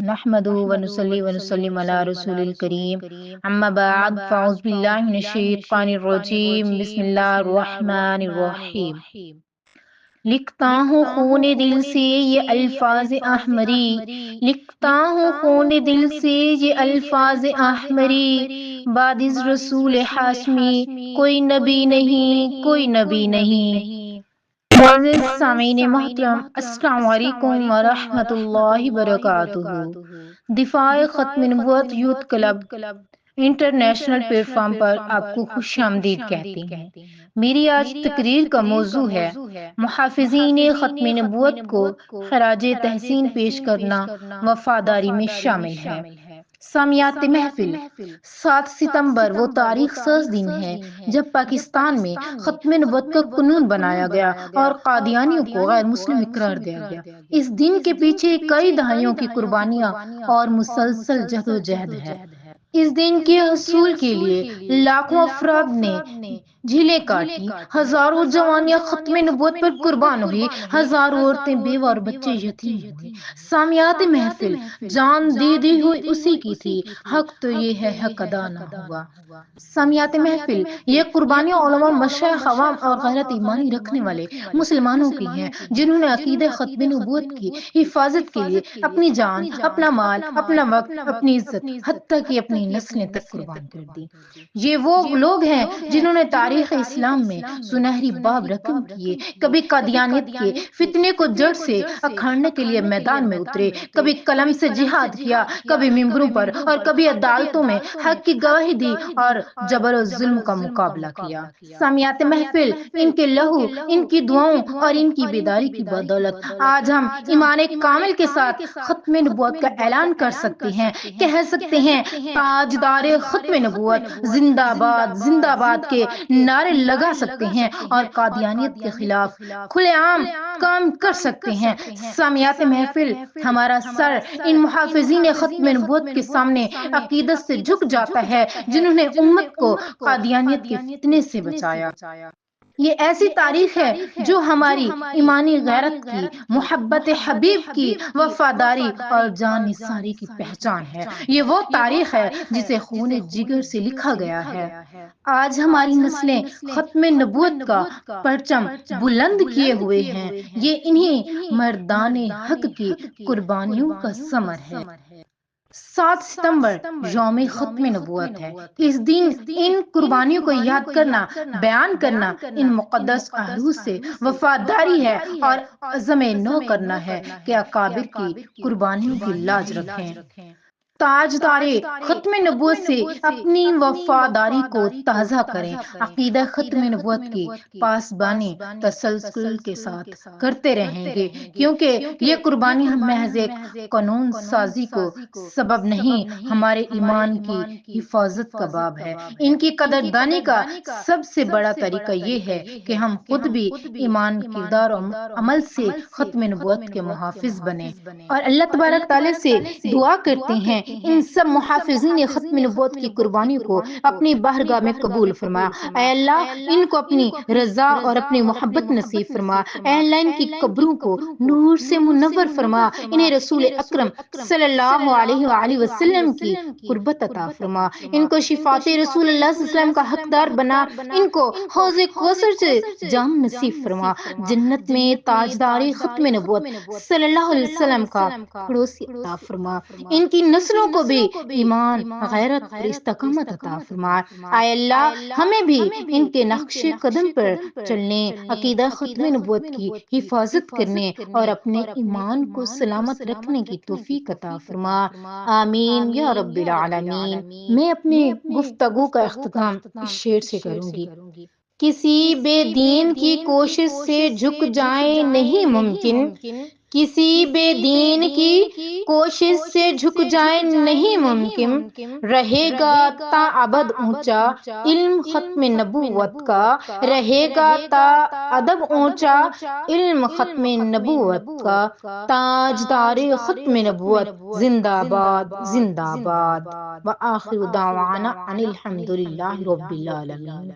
نحمده ونصلي ونسلم على رسول الكريم اما بعد فاعوذ بالله من الشیطان الرجیم بسم اللہ الرحمن الرحیم۔ لکھتا ہوں خون دل سے یہ الفاظ احمری، لکھتا ہوں خون دل سے یہ الفاظ احمری، بعد از رسول ہاشمی کوئی نبی نہیں، کوئی نبی نہیں۔ معزز سامعین محترم، السلام علیکم ورحمۃ اللہ وبرکاتہ۔ دفاع ختم نبوت youth club international platform پر آپ کو خوش آمدید کہتے ہیں۔ میری آج تقریر کا موضوع ہے محافظین ختم نبوت کو خراج تحسین پیش کرنا وفاداری میں شامل ہے۔ سامیات محفل، 7 ستمبر وہ تاریخ ساز دن ہے جب پاکستان میں ختم نبوت کا قانون بنایا گیا اور قادیانیوں کو غیر مسلم قرار دیا گیا۔ اس دن کے پیچھے کئی دہائیوں کی قربانیاں اور مسلسل جدوجہد ہے۔ اس دن کے حصول کے لیے لاکھوں افراد نے جھیلیں کاٹی، ہزاروں جوانیاں ختم نبوت پر قربان ہوئی، ہزاروں عورتیں بیوہ اور بچے یتیم ہوئے۔ سامیات محفل، جان دی ہوئی اسی کی تھی، حق تو یہ ہے حق ادا نہ ہوا۔ سامیات محفل، یہ قربانیاں علماء، مشائخ، عوام اور غیرت ایمانی رکھنے والے مسلمانوں کی ہیں جنہوں نے عقیدہ ختم نبوت کی حفاظت کے لیے اپنی جان، اپنا مال، اپنا وقت، اپنی عزت، حتیٰ کہ اپنی نسلیں تک قربان کر دی۔ یہ وہ لوگ ہیں جنہوں نے تاریخ اسلام میں سنہری باب رقم کیے، کبھی قادیانیت کے فتنے کو جڑ سے اکھاڑنے کے لیے میدان میں اترے، کبھی قلم سے جہاد کیا، کبھی ممبروں پر اور کبھی عدالتوں میں حق کی گواہی دی اور جبر و ظلم کا مقابلہ کیا۔ سامیات محفل، ان کے لہو، ان کی دعاؤں اور ان کی بیداری کی بدولت آج ہم ایمان کامل کے ساتھ ختم نبوت کا اعلان کر سکتے ہیں، کہہ سکتے ہیں تاجدار ختم نبوت زندہ باد، زندہ باد کے نعرے لگا سکتے ہیں اور قادیانیت کے خلاف کھلے عام کام کر سکتے ہیں۔ سامیات محفل، ہمارا سر ان محافظین ختم نبوت کے سامنے عقیدت سے جھک جاتا ہے جنہوں نے امت کو قادیانیت کے فتنے سے بچایا۔ یہ ایسی تاریخ ہے جو ہماری ایمانی غیرت کی، محبت حبیب کی، وفاداری اور جان نثاری کی پہچان ہے۔ یہ وہ تاریخ ہے جسے خون جگر سے لکھا گیا ہے۔ آج ہماری نسلیں ختم نبوت کا پرچم بلند کیے ہوئے ہیں۔ یہ انہی مردان حق کی قربانیوں کا ثمر ہے۔ 7 ستمبر یوم ختم نبوت ہے۔ اس دن ان قربانیوں کو یاد کرنا، بیان کرنا ان مقدس عروج سے وفاداری ہے اور عزم نو کرنا ہے کہ اکابر کی قربانیوں کی لاج رکھیں۔ تاجدار ختم نبوت سے اپنی وفاداری کو تازہ کریں، عقیدہ ختم نبوت کی پاسبانی تسلسل کے ساتھ کرتے رہیں گے، کیونکہ یہ قربانی محض ایک قانون سازی کو سبب نہیں، ہمارے ایمان کی حفاظت کا باب ہے۔ ان کی قدردانی کا سب سے بڑا طریقہ یہ ہے کہ ہم خود بھی ایمان، کردار اور عمل سے ختم نبوت کے محافظ بنیں اور اللہ تبارک تعالیٰ سے دعا کرتے ہیں ان سب محافظین ختم نبوت کی قربانیوں کو اپنی بارگاہ میں قبول فرما۔ اے اللہ، ان کو اپنی رضا اور اپنی محبت نصیب فرما۔ اے اللہ، ان کی قبروں کو نور سے منور فرما، انہیں رسول اکرم صلی اللہ علیہ وآلہ وسلم کی قربت عطا فرما، ان کو شفاعت رسول اللہ صلی اللہ علیہ وسلم کا حقدار بنا، ان کو حوض کوثر سے جام نصیب فرما، جنت میں تاجدار ختم نبوت صلی اللہ علیہ وسلم کا پڑوسی عطا فرما، ان کی نسلوں کو بھی ایمان، غیرت اور استقامت عطا فرما۔ اے اللہ، ہمیں بھی ان کے نقش قدم پر چلنے، عقیدہ ختم نبوت کی حفاظت کرنے اور اپنے ایمان کو سلامت رکھنے کی توفیق عطا فرما۔ آمین یا رب العالمین۔ میں اپنی گفتگو کا اختتام اس شعر سے کروں گی۔ کسی بے دین کی کوشش سے جھک جائیں نہیں ممکن، کسی بے دین کی کوشش سے جھک جائیں نہیں ممکن، رہے گا تا ابد اونچا علم ختم نبوت کا، رہے گا تا ابد اونچا علم ختم نبوت کا، تاجدار ختم نبوت زندہ باد، زندہ باد۔ وآخر دعوانا ان الحمد للہ رب العالمین۔